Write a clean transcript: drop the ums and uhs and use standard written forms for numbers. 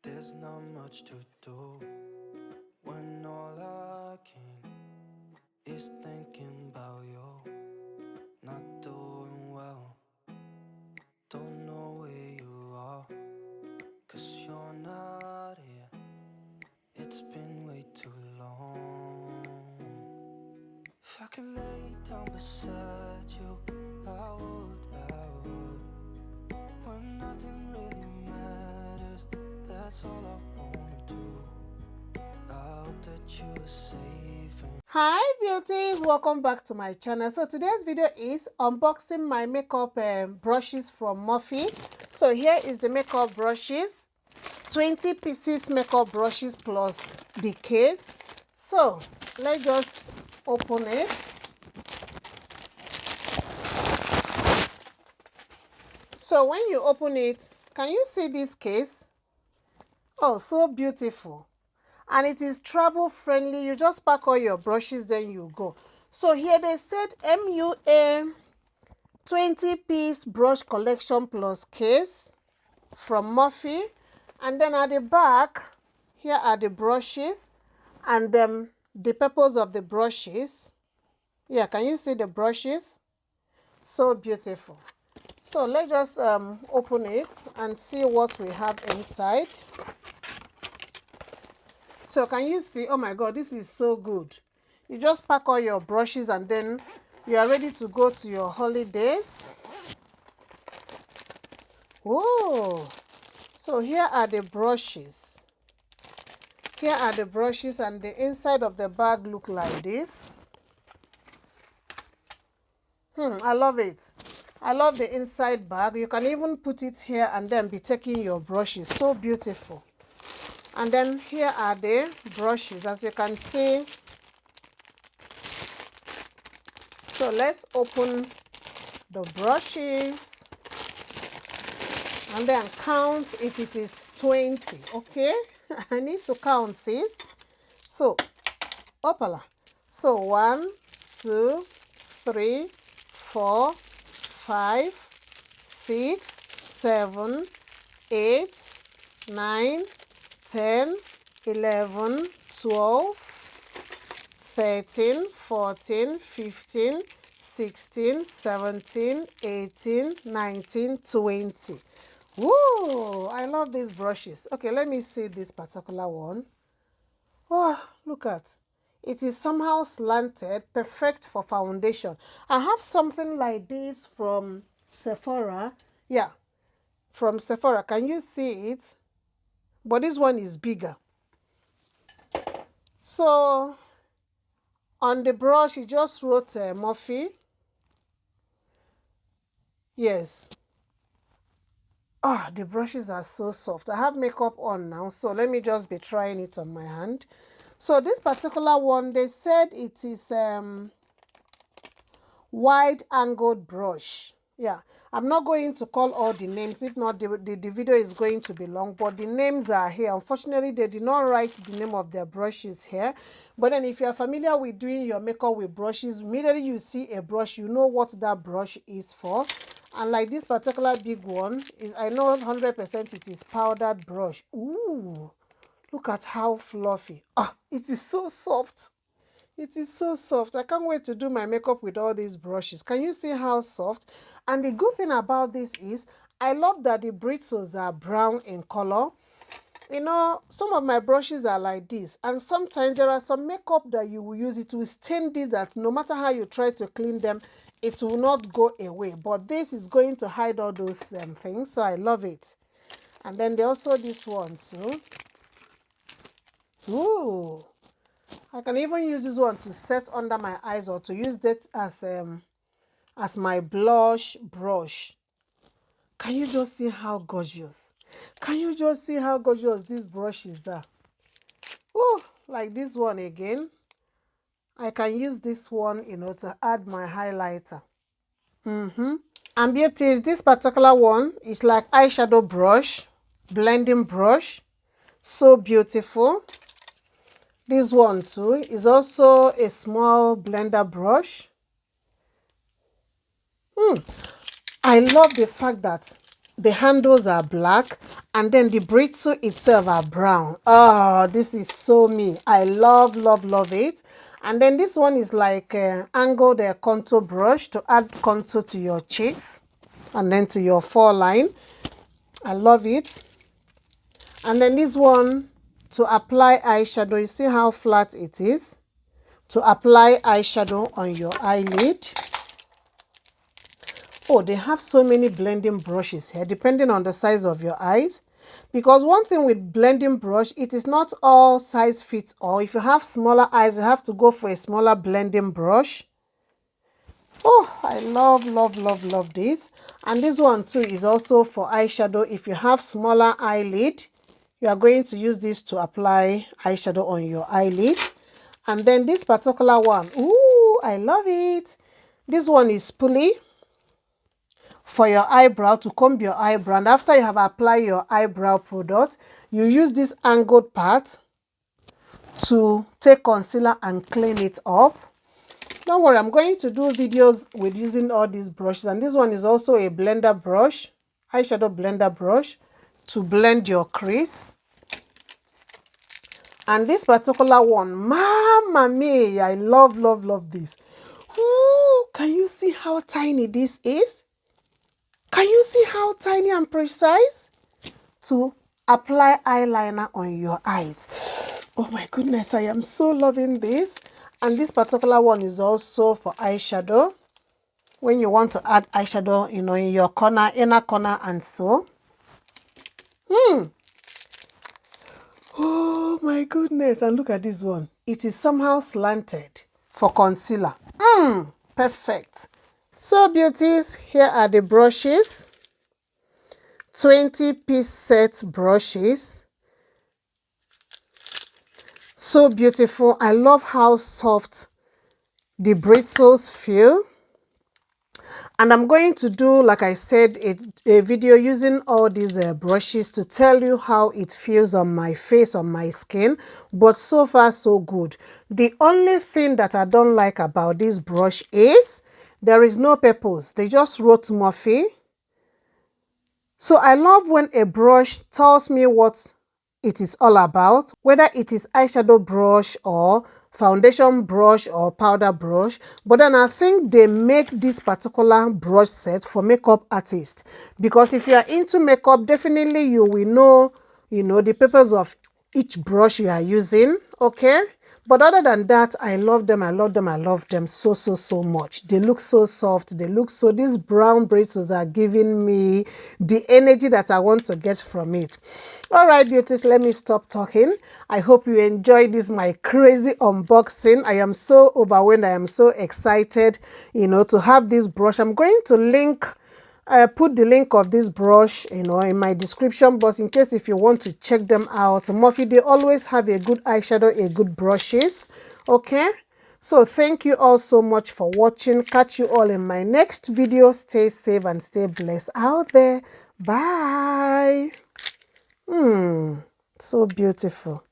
There's not much to do when all I can is thinking about you. Not doing well, don't know where you are, 'cause you're not here. It's been way too long. If I could lay down beside you, I would. When nothing really matters, that's all I wanna do. I hope that you are safe and Hi beauties, welcome back to my channel. So today's video is unboxing my makeup brushes from Morphe. So here is the makeup brushes, 20 pieces makeup brushes plus the case. So let's just open it. So when you open it, can you see this case? Oh, so beautiful. And it is travel friendly. You just pack all your brushes, then you go. So here they said MUA 20-piece brush collection plus case from Morphe. And then at the back, here are the brushes and the purpose of the brushes. Yeah, can you see the brushes? So beautiful. So let's just open it and see what we have inside. So can you see? Oh my God, this is so good. You just pack all your brushes and then you are ready to go to your holidays. Oh, so here are the brushes. Here are the brushes and the inside of the bag look like this. I love it. I love the inside bag. You can even put it here and then be taking your brushes. So beautiful. And then here are the brushes, as you can see. So let's open the brushes and then count if it is 20. Okay, I need to count, sis. So opala. So 1, 2, 3, 4, 5, 6, 7, 8, 9, 10, 11, 12, 13, 14, 15, 16, 17, 18, 19, 20. Woo! I love these brushes. Okay, let me see this particular one. Oh, look at. It is somehow slanted, perfect for foundation. I have something like this from Sephora. Yeah, from Sephora. Can you see it? But this one is bigger. So on the brush, it just wrote Morphe. Yes. Ah, the brushes are so soft. I have makeup on now, so let me just be trying it on my hand. So this particular one, they said it is wide angled brush. Yeah, I'm not going to call all the names. If not, the video is going to be long, but the names are here. Unfortunately, they did not write the name of their brushes here. But then if you're familiar with doing your makeup with brushes, immediately you see a brush, you know what that brush is for. And like this particular big one, I know 100% it is powdered brush. Ooh, look at how fluffy. Ah, it is so soft. It is so soft. I can't wait to do my makeup with all these brushes. Can you see how soft? And the good thing about this is I love that the bristles are brown in color. You know, some of my brushes are like this. And sometimes there are some makeup that you will use. It will stain this that no matter how you try to clean them, it will not go away. But this is going to hide all those things. So I love it. And then there's also this one too. Ooh. I can even use this one to set under my eyes or to use that as my blush brush. Can you just see how gorgeous? Can you just see how gorgeous these brushes are? Oh, like this one again. I can use this one, you know, to add my highlighter. And beauties, this particular one is like eyeshadow brush, blending brush. So beautiful. This one too is also a small blender brush. I love the fact that the handles are black, and then the bristle itself are brown. Oh, this is so me. I love, love, love it. And then this one is like angled contour brush to add contour to your cheeks and then to your foreline. I love it. And then this one to apply eyeshadow. You see how flat it is? To apply eyeshadow on your eyelid. Oh, they have so many blending brushes here depending on the size of your eyes. Because one thing with blending brush, it is not all size fits all. If you have smaller eyes, you have to go for a smaller blending brush. Oh, I love, love, love, love this. And this one too is also for eyeshadow. If you have smaller eyelid, you are going to use this to apply eyeshadow on your eyelid. And then this particular one, ooh, I love it. This one is spoolie for your eyebrow, to comb your eyebrow. And after you have applied your eyebrow product, you use this angled part to take concealer and clean it up. Don't worry, I'm going to do videos with using all these brushes. And this one is also a blender brush, eyeshadow blender brush, to blend your crease. And this particular one, Mama Mia, I love, love, love this. Ooh, can you see how tiny this is? Can you see how tiny and precise? To apply eyeliner on your eyes. Oh my goodness, I am so loving this. And this particular one is also for eyeshadow. When you want to add eyeshadow, you know, in your corner, inner corner, and so. Oh my goodness, and look at this one. It is somehow slanted for concealer. Perfect. So beauties, here are the brushes. 20-piece set brushes. So beautiful. I love how soft the bristles feel. And I'm going to do, like I said, a video using all these brushes to tell you how it feels on my face, on my skin. But so far, so good. The only thing that I don't like about this brush is there is no purpose. They just wrote Morphe. So I love when a brush tells me what it is all about, whether it is eyeshadow brush or foundation brush or powder brush. But then I think they make this particular brush set for makeup artists, because if you are into makeup, definitely you will know, you know, the purpose of each brush you are using, okay? But other than that, I love them, I love them, I love them so, so, so much. They look so soft. They look so, these brown bristles are giving me the energy that I want to get from it. All right, beauties, let me stop talking. I hope you enjoyed this, my crazy unboxing. I am so overwhelmed. I am so excited, you know, to have this brush. I'm going to link put the link of this brush, you know, in my description box in case if you want to check them out. Morphe, they always have a good eyeshadow, a good brushes. Okay, so thank you all so much for watching. Catch you all in my next video. Stay safe and stay blessed out there. Bye. So beautiful.